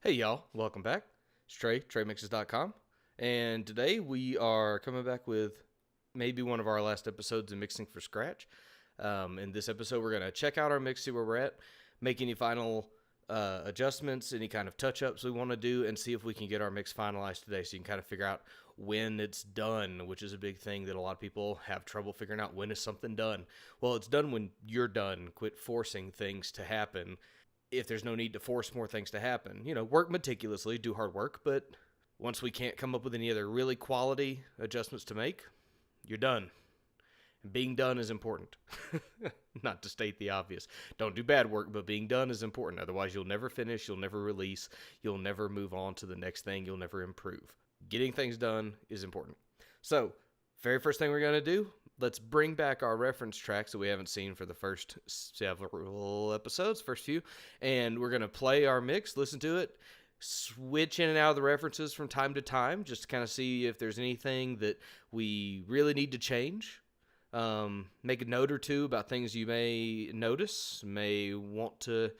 Hey y'all, welcome back. It's Trey, TreyMixes.com. And today we are coming back with maybe one of our last episodes of Mixing for Scratch. In this episode, we're going to check out our mix, see where we're at, make any final adjustments, any kind of touch-ups we want to do, and see if we can get our mix finalized today so you can kind of figure out when it's done, which is a big thing that a lot of people have trouble figuring out. When is something done? Well, it's done when you're done. Quit forcing things to happen if there's no need to force more things to happen. Work meticulously, do hard work, but once we can't come up with any other really quality adjustments to make, you're done. And being done is important. Not to state the obvious. Don't do bad work, but being done is important. Otherwise, you'll never finish, you'll never release, you'll never move on to the next thing, you'll never improve. Getting things done is important. So, very first thing we're going to do, let's bring back our reference tracks that we haven't seen for the first several episodes, first few, and we're going to play our mix, listen to it, switch in and out of the references from time to time, just to kind of see if there's anything that we really need to change. Make a note or two about things you may notice, may want to,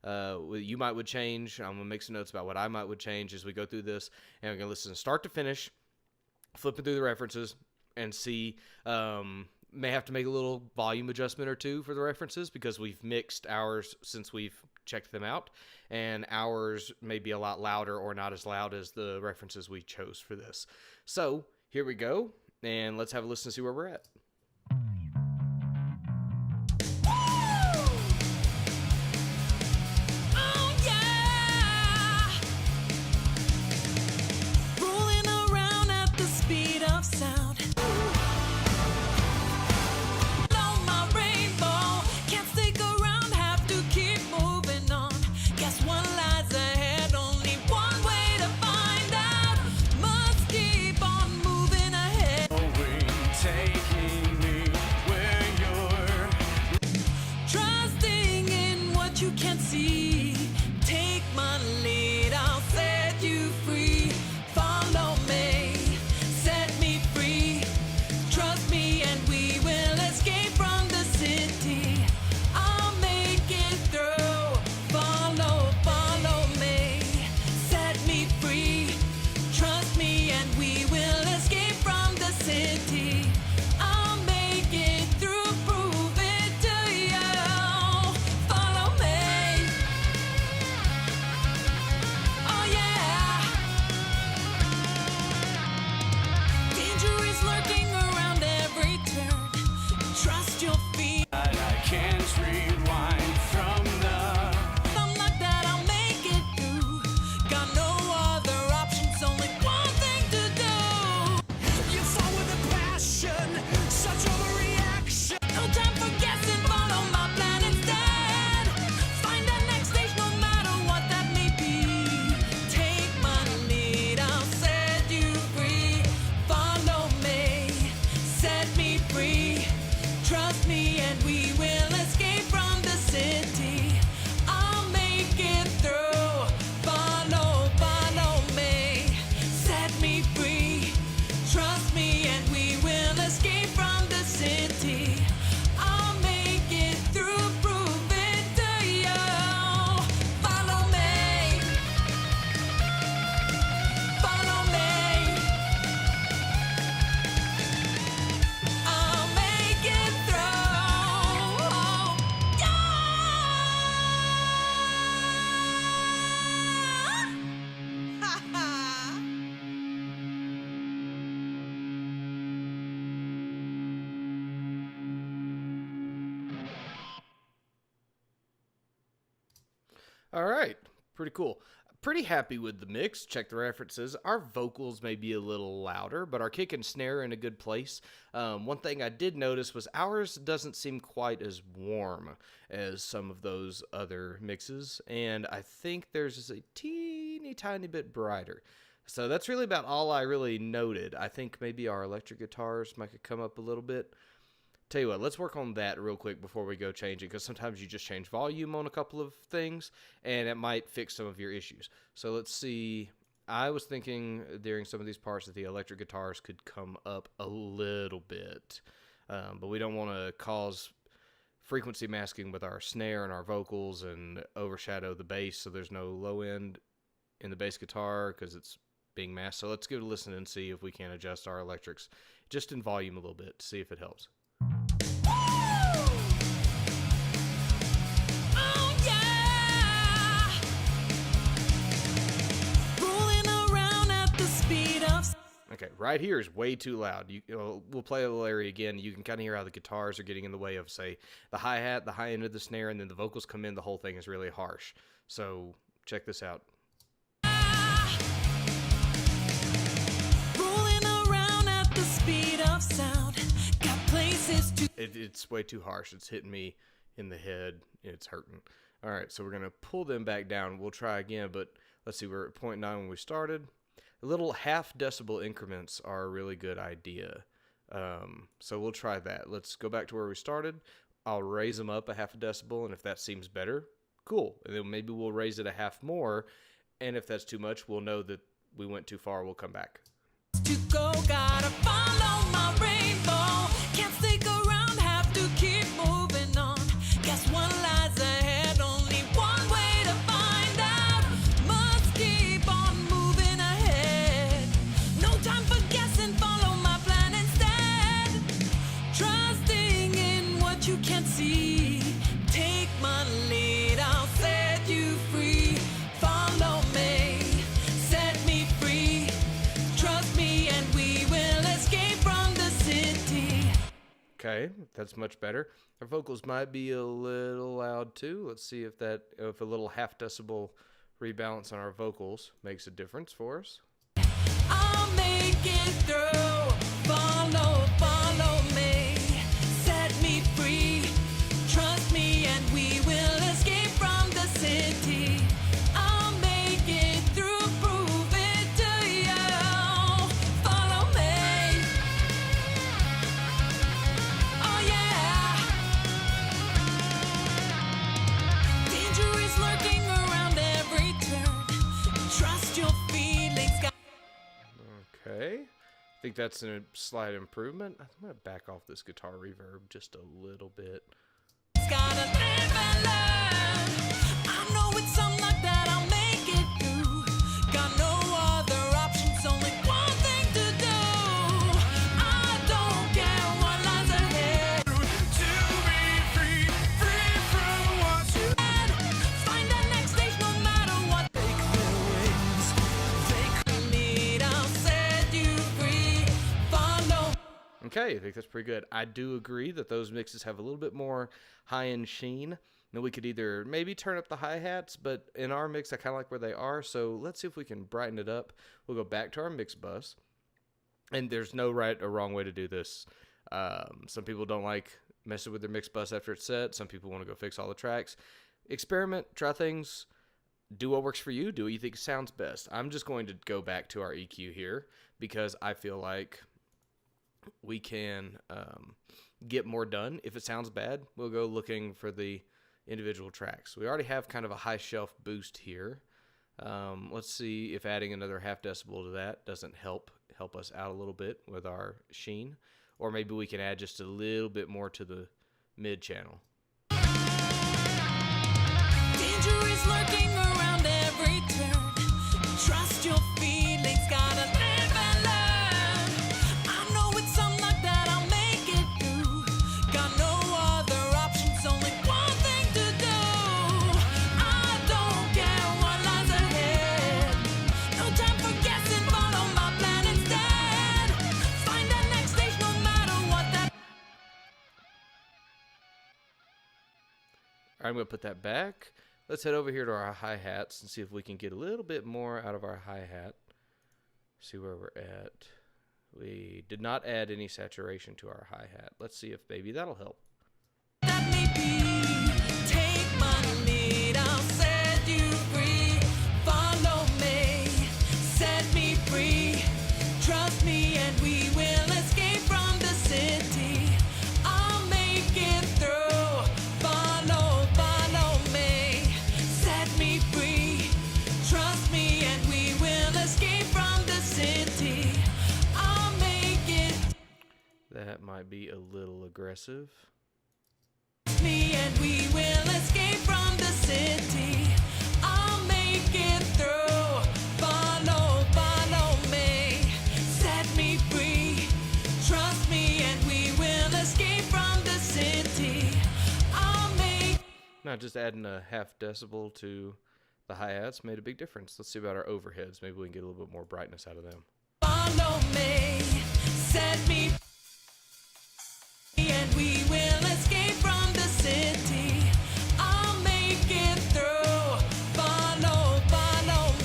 you might would change. I'm going to make some notes about what I might would change as we go through this, and we're going to listen start to finish, flipping through the references, and see, may have to make a little volume adjustment or two for the references because we've mixed ours since we've checked them out, and ours may be a lot louder or not as loud as the references we chose for this. So here we go, and let's have a listen to see where we're at. All right, pretty cool. Pretty happy with the mix. Check the references. Our vocals may be a little louder, but our kick and snare are in a good place. One thing I did notice was ours doesn't seem quite as warm as some of those other mixes, and I think theirs is a teeny tiny bit brighter. So that's really about all I really noted. I think maybe our electric guitars might come up a little bit. Tell you what, let's work on that real quick before we go changing, because sometimes you just change volume on a couple of things, and it might fix some of your issues. So let's see. I was thinking during some of these parts that the electric guitars could come up a little bit, but we don't want to cause frequency masking with our snare and our vocals and overshadow the bass so there's no low end in the bass guitar because it's being masked. So let's give it a listen and see if we can adjust our electrics just in volume a little bit to see if it helps. Okay, right here is way too loud. We'll play a little area again. You can kind of hear how the guitars are getting in the way of, say, the hi-hat, the high end of the snare, and then the vocals come in. The whole thing is really harsh. So check this out. Rolling around at the speed of sound. Got places to... It's way too harsh. It's hitting me in the head. It's hurting. All right, so we're going to pull them back down. We'll try again, but let's see. We're at 0.9 when we started. Little half decibel increments are a really good idea. So we'll try that. Let's go back to where we started. I'll raise them up a half a decibel, and if that seems better, cool. And then maybe we'll raise it a half more, and if that's too much, we'll know that we went too far. We'll come back. To go, gotta follow my rainbow. Can't stick around, have to keep moving on. Guess one lies ahead, only one way to find out. Must keep on moving ahead. No time for guessing, follow my plan instead. Trusting in what you can't see. Take my lead, I'll set you free. Follow me, set me free. Trust me and we will escape from the city. Okay, that's much better. Our vocals might be a little loud too. Let's see if a little half decibel rebalance on our vocals makes a difference for us. I'll make it through. Follow me. Set me free. Trust me and we will escape from the city. I'll make it through. Prove it to you. Follow me. Oh yeah. Danger is lurking around every turn. Trust your feelings. Okay, I think that's a slight improvement. I'm going to back off this guitar reverb just a little bit. Gotta live and learn. I know it's something like that, I'll make it through. Got no other options, only one thing to do. I don't care what lies ahead. To be free, free from what you had. Find the next stage no matter what. Take their wings, take the lead, I'll set you free. Follow. Okay, I think that's pretty good. I do agree that those mixes have a little bit more high-end sheen. Now we could either maybe turn up the hi-hats, but in our mix, I kind of like where they are. So let's see if we can brighten it up. We'll go back to our mix bus. And there's no right or wrong way to do this. Some people don't like messing with their mix bus after it's set. Some people want to go fix all the tracks. Experiment, try things, do what works for you, do what you think sounds best. I'm just going to go back to our EQ here because I feel like we can get more done. If it sounds bad, we'll go looking for the individual tracks. We already have kind of a high shelf boost here. Let's see if adding another half decibel to that doesn't help us out a little bit with our sheen, or maybe we can add just a little bit more to the mid channel. Danger is lurking around every turn. Trust your feelings, gotta live and learn. I know it's something like that, I'll make it through. Got no other options, only one thing to do. I don't care what lies ahead. No time for guessing, follow my plan instead. Find the next stage no matter what that. All right, I'm going to put that back. Let's head over here to our hi-hats and see if we can get a little bit more out of our hi-hat. See where we're at. We did not add any saturation to our hi-hat. Let's see if maybe that'll help. Let me be. Take my lead, I'll set you free. Follow me, set me free. Trust me and we will escape from the city. I'll make it through. Follow me, set me free. Trust me and we will escape from the city. I'll make it. That might be a little aggressive. Me and we will escape from the city. I'll make it through. just adding a half decibel to the hi-hats made a big difference. Let's see about our overheads. Maybe we can get a little bit more brightness out of them. Follow me, set me free, and we will escape from the city. I'll make it through. Follow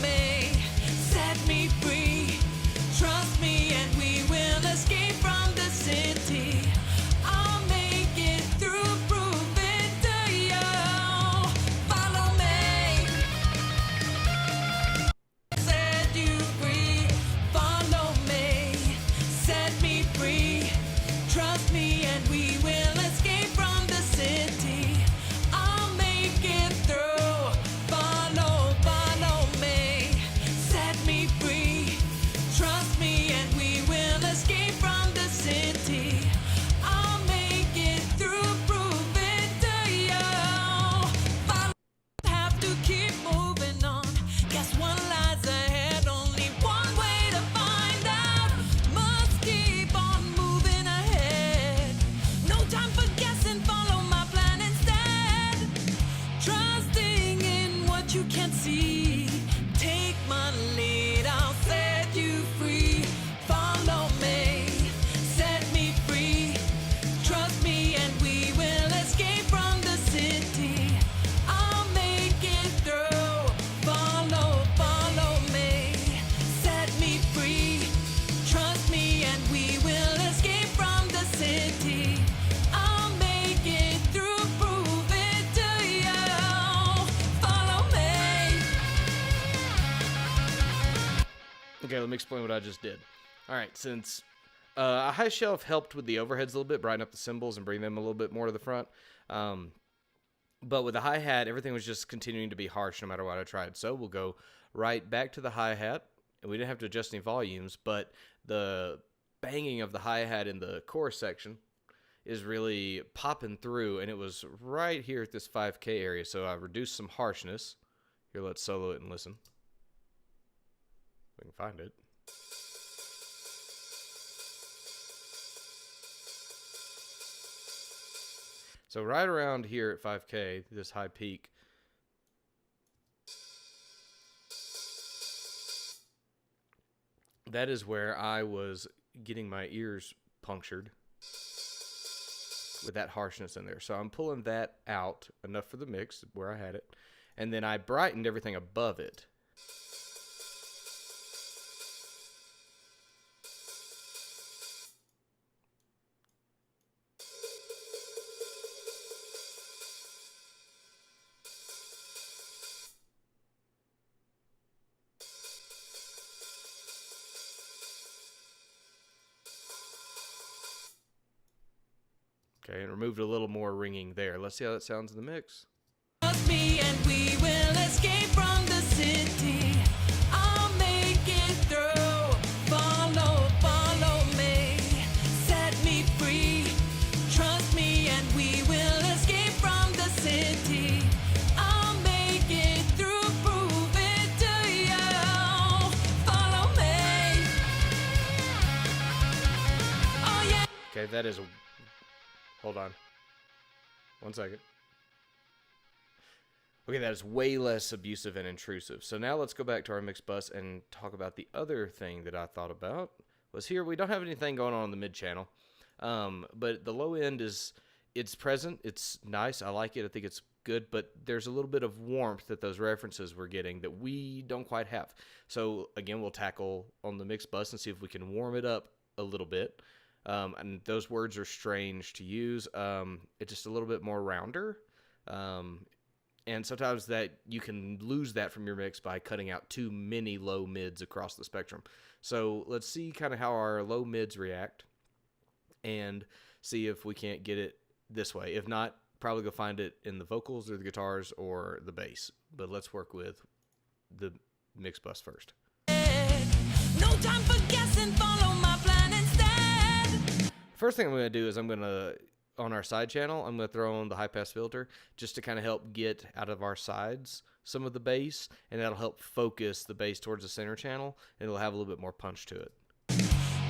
me, set me free. Trust me, and we will escape from the city. I'll make it through, prove it to you. Follow me, set you free. Follow me, set me free. Trust me, and we will escape from the city. I'll make it through. Follow me, set me free. Trust me, and we will escape from the city. I'll make it through, prove it to you. Follow, have to keep moving on. Guess what lies ahead? Only one way to find out. Must keep on moving ahead. No time for guessing, follow my plan instead. Trusting in what you can't see. Take my lead, I'll set you free. Follow me, set me free. Trust me, and we will escape from the city. I'll make it through. Follow me, set me free. Trust me, and we will escape from the city. I'll make it through, prove it to you. Follow me. Okay, let me explain what I just did. All right, since a high shelf helped with the overheads a little bit, brighten up the cymbals and bring them a little bit more to the front. But with the hi-hat, everything was just continuing to be harsh no matter what I tried. So we'll go right back to the hi-hat. And we didn't have to adjust any volumes, but the banging of the hi-hat in the chorus section is really popping through, and it was right here at this 5K area. So I reduced some harshness. Here, let's solo it and listen. If we can find it. So right around here at 5K, this high peak, that is where I was getting my ears punctured with that harshness in there. So I'm pulling that out enough for the mix where I had it, and then I brightened everything above it. Okay, and removed a little more ringing there. Let's see how that sounds in the mix. Trust me, and we will escape from the city. I'll make it through. Follow me, set me free. Trust me, and we will escape from the city. I'll make it through, prove it to you. Follow me. Oh yeah. Okay, that is a... Hold on. 1 second. Okay, that is way less abusive and intrusive. So now let's go back to our mix bus and talk about the other thing that I thought about. Was here, we don't have anything going on in the mid channel. But the low end it's present. It's nice. I like it. I think it's good. But there's a little bit of warmth that those references we're getting that we don't quite have. So again, we'll tackle on the mix bus and see if we can warm it up a little bit. And those words are strange to use. It's just a little bit more rounder. And sometimes that you can lose that from your mix by cutting out too many low mids across the spectrum. So let's see kind of how our low mids react and see if we can't get it this way. If not, probably go find it in the vocals or the guitars or the bass. But let's work with the mix bus first. No time for guessing, follow my plan instead. First thing I'm going to do is I'm going to, on our side channel, I'm going to throw on the high pass filter just to kind of help get out of our sides some of the bass, and that'll help focus the bass towards the center channel, and it'll have a little bit more punch to it.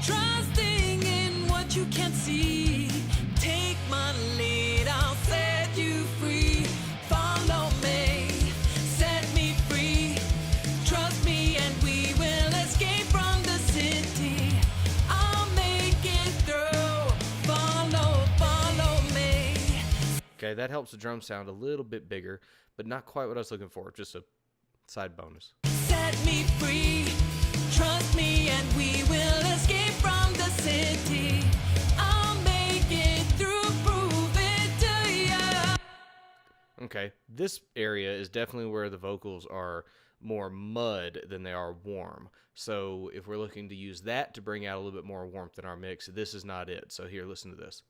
Trusting in what you can't see. Take my lead, I'll set you free. Follow that helps the drum sound a little bit bigger, but not quite what I was looking for. Just a side bonus. Set me free, trust me, and we will escape from the city. I'll make it through, prove it to you. Okay, this area is definitely where the vocals are more mud than they are warm. So if we're looking to use that to bring out a little bit more warmth in our mix, this is not it. So here, listen to this.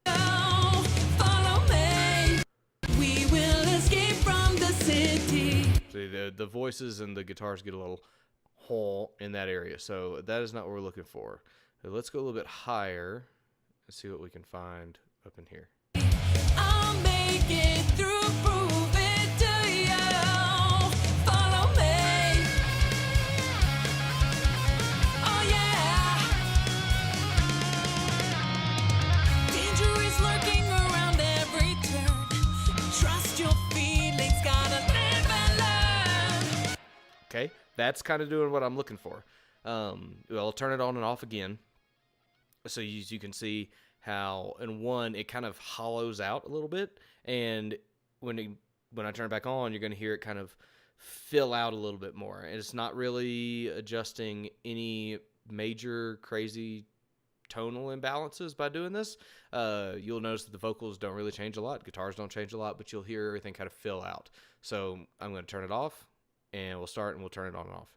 Now, follow me. We will escape from the city. See, the voices and the guitars get a little hole in that area. So that is not what we're looking for. So let's go a little bit higher and see what we can find up in here. I'll make it through, prove it to you. Follow me. Oh yeah. Danger is lurking around every turn. Trust your feelings, gotta live and learn. Okay, that's kind of doing what I'm looking for. Well, I'll turn it on and off again. So you can see how in one it kind of hollows out a little bit, and when I turn it back on, you're going to hear it kind of fill out a little bit more. And it's not really adjusting any major crazy tonal imbalances by doing this. You'll notice that the vocals don't really change a lot, guitars don't change a lot, but you'll hear everything kind of fill out. So I'm going to turn it off, and we'll start, and we'll turn it on and off.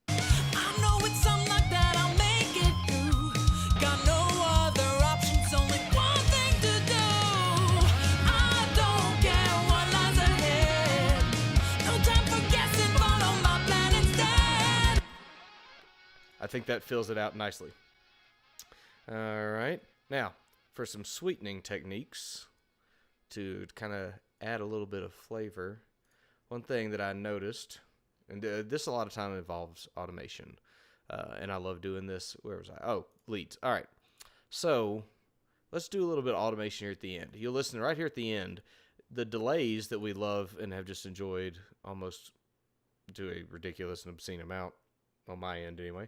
I know it's something like that, I'll make it through. Got no other options, only one thing to do. I don't care what lies ahead. No time for guessing, follow my plan instead. I think that fills it out nicely. All right. Now, for some sweetening techniques to kind of add a little bit of flavor, one thing that I noticed, and this a lot of time involves automation, and I love doing this. Where was I? Oh, leads. All right. So let's do a little bit of automation here at the end. You'll listen right here at the end. The delays that we love and have just enjoyed almost to a ridiculous and obscene amount, on my end anyway,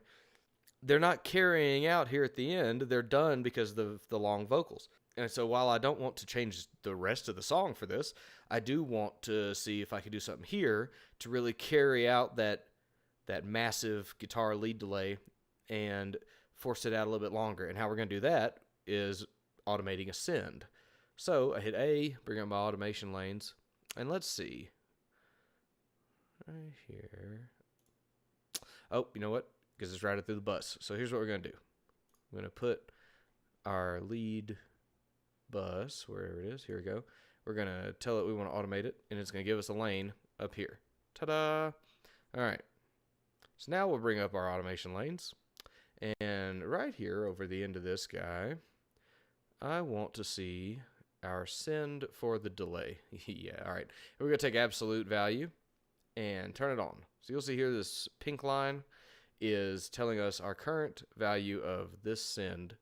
they're not carrying out here at the end. They're done because of the long vocals. And so while I don't want to change the rest of the song for this, I do want to see if I can do something here to really carry out that massive guitar lead delay and force it out a little bit longer. And how we're going to do that is automating a send. So I hit A, bring up my automation lanes, and let's see. Right here. Oh, you know what? Because it's routed through the bus. So here's what we're going to do. I'm going to put our lead bus, wherever it is, here we go. We're going to tell it we want to automate it, and it's going to give us a lane up here. Ta-da! All right. So now we'll bring up our automation lanes. And right here over the end of this guy, I want to see our send for the delay. Yeah, all right. We're going to take absolute value and turn it on. So you'll see here this pink line is telling us our current value of this send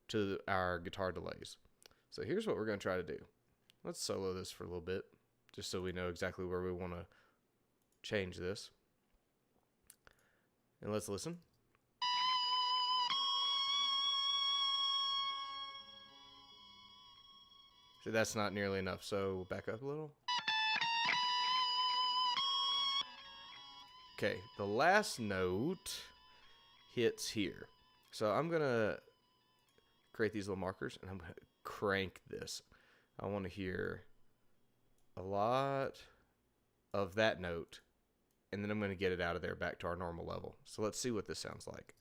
to our guitar delays. So here's what we're going to try to do. Let's solo this for a little bit, just so we know exactly where we want to change this. And let's listen. See, that's not nearly enough, so back up a little. Okay, the last note hits here. So I'm going to create these little markers, and I'm going to crank this. I want to hear a lot of that note, and then I'm going to get it out of there back to our normal level. So let's see what this sounds like.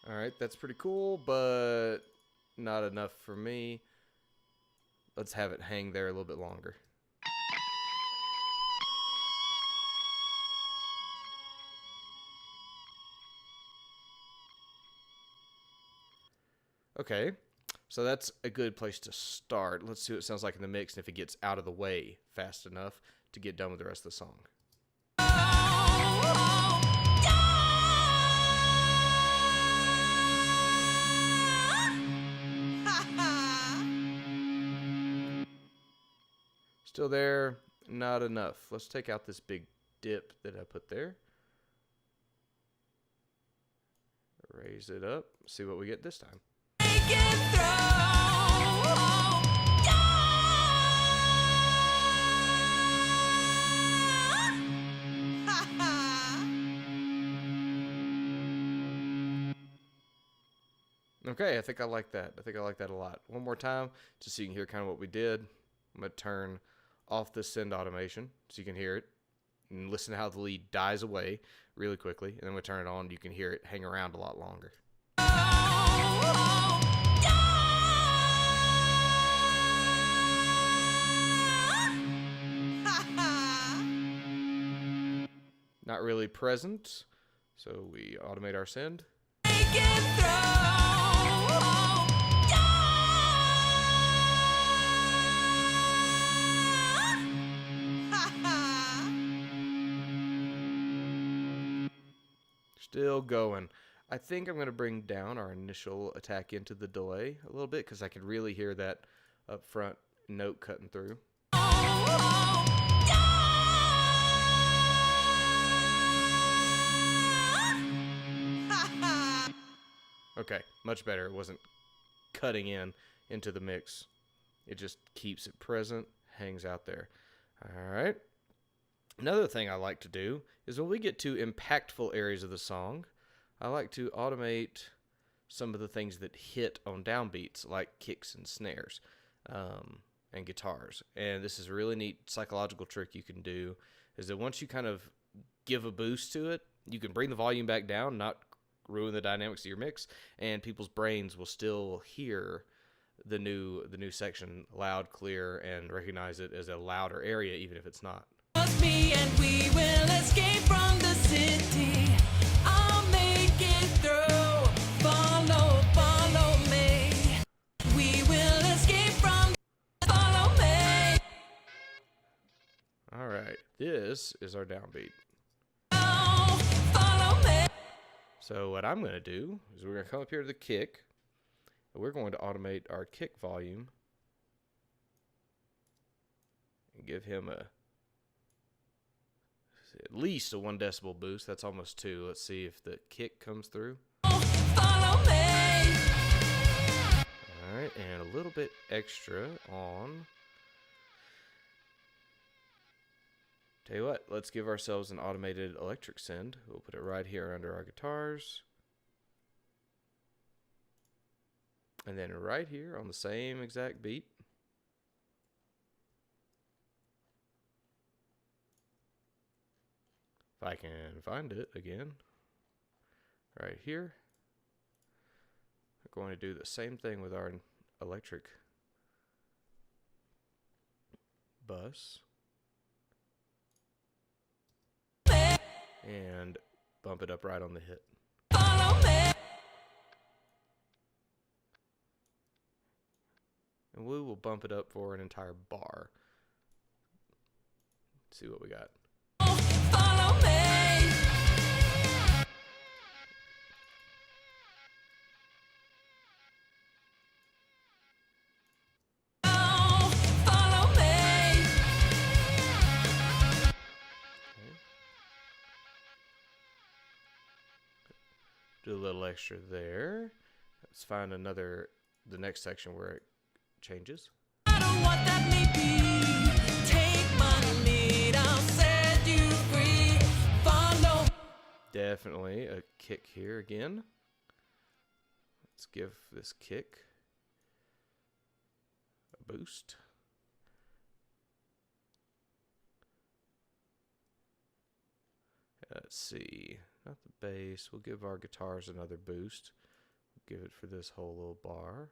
All right, that's pretty cool, but not enough for me. Let's have it hang there a little bit longer. Okay, so that's a good place to start. Let's see what it sounds like in the mix and if it gets out of the way fast enough to get done with the rest of the song. Still there, not enough. Let's take out this big dip that I put there. Raise it up. See what we get this time. Make it through. Okay, I think I like that. I think I like that a lot. One more time, just so you can hear kind of what we did. I'm going to turn off the send automation so you can hear it. And listen to how the lead dies away really quickly. And then we turn it on, you can hear it hang around a lot longer. Not really present, so we automate our send. Make it through. Still going. I think I'm going to bring down our initial attack into the delay a little bit because I can really hear that up front note cutting through. Okay, much better. It wasn't cutting into the mix. It just keeps it present, hangs out there. All right. Another thing I like to do is when we get to impactful areas of the song, I like to automate some of the things that hit on downbeats, like kicks and snares and guitars. And this is a really neat psychological trick you can do, is that once you kind of give a boost to it, you can bring the volume back down, not ruin the dynamics of your mix, and people's brains will still hear the new section loud, clear, and recognize it as a louder area, even if it's not. Me and we will escape from the city. I'll make it through. Follow me. We will escape from. Follow me. All right, this is our downbeat. Oh, follow me. So what I'm going to do is we're going to come up here to the kick, and we're going to automate our kick volume and give him at least a 1 decibel boost. That's almost 2. Let's see if the kick comes through. Follow me. All right, and a little bit extra on. Tell you what, let's give ourselves an automated electric send. We'll put it right here under our guitars. And then right here on the same exact beat. If I can find it again, right here. We're going to do the same thing with our electric bus. And bump it up right on the hit. Follow me. And we will bump it up for an entire bar. Let's see what we got. Follow me. Oh, follow me. Okay. Do a little extra there. Let's find the next section where it changes. I don't want that may be. Take my lead, I'll set you free. Follow. Definitely a kick here again. Let's give this kick a boost. Let's see. Not the bass. We'll give our guitars another boost. We'll give it for this whole little bar.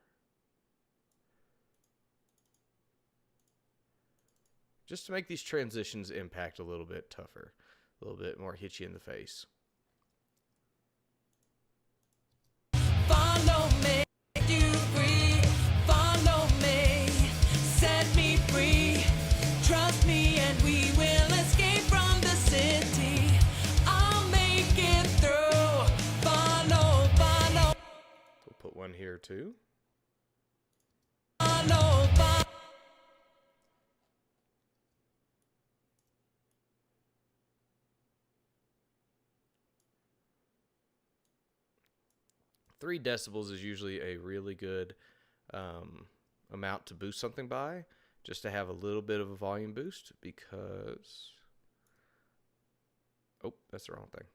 Just to make these transitions impact a little bit tougher, a little bit more hit you in the face. Follow me, set you free. Follow me, set me free. Trust me and we will escape from the city. I'll make it through. Follow. We'll put one here too. Follow. 3 decibels is usually a really good amount to boost something by, just to have a little bit of a volume boost, because... Oh, that's the wrong thing.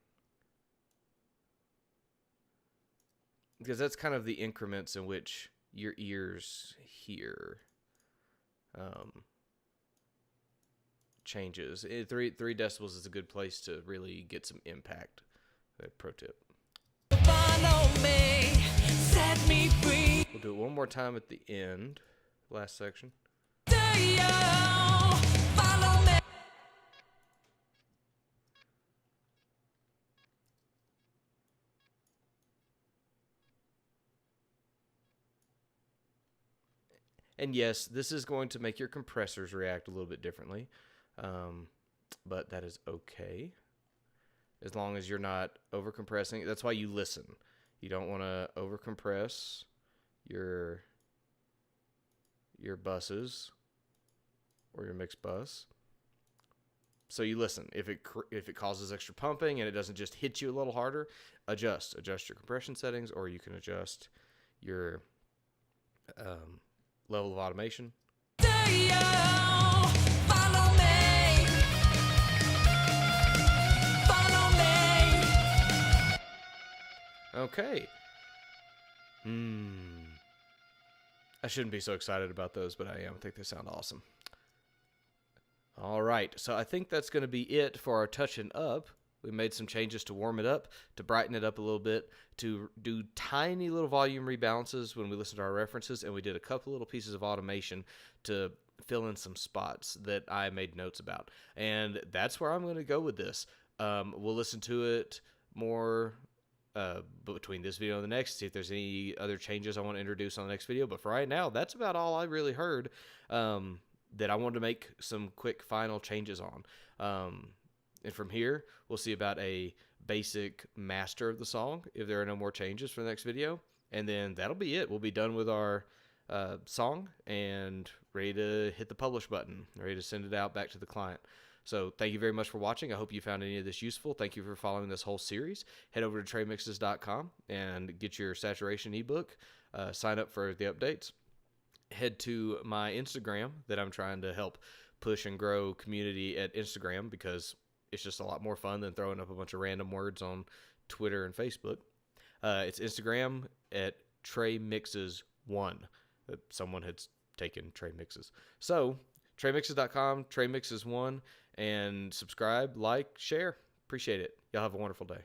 Because that's kind of the increments in which your ears hear changes. 3 decibels is a good place to really get some impact. Pro tip. Follow me, set me free. We'll do it one more time at the end, last section. Do you follow me? And yes, this is going to make your compressors react a little bit differently, but that is okay, as long as you're not over compressing. That's why you listen. You don't want to over compress your buses or your mixed bus. So you listen. If it causes extra pumping and it doesn't just hit you a little harder, adjust your compression settings, or you can adjust your level of automation. Do you follow me? Follow me. Okay. I shouldn't be so excited about those, but I am. I think they sound awesome. All right, so I think that's going to be it for our touching up. We made some changes to warm it up, to brighten it up a little bit, to do tiny little volume rebalances when we listen to our references, and we did a couple little pieces of automation to fill in some spots that I made notes about. And that's where I'm going to go with this. We'll listen to it more between this video and the next, see if there's any other changes I want to introduce on the next video. But for right now, that's about all I really heard that I wanted to make some quick final changes on. And from here, we'll see about a basic master of the song if there are no more changes for the next video. And then that'll be it. We'll be done with our song and ready to hit the publish button, ready to send it out back to the client. So thank you very much for watching. I hope you found any of this useful. Thank you for following this whole series. Head over to TreyMixes.com and get your saturation ebook. Sign up for the updates. Head to my Instagram that I'm trying to help push and grow community at Instagram, because it's just a lot more fun than throwing up a bunch of random words on Twitter and Facebook. It's Instagram at TreyMixes1. Someone had taken Trey Mixes. So, TreyMixes.com, TreyMixes1, and subscribe, like, share. Appreciate it. Y'all have a wonderful day.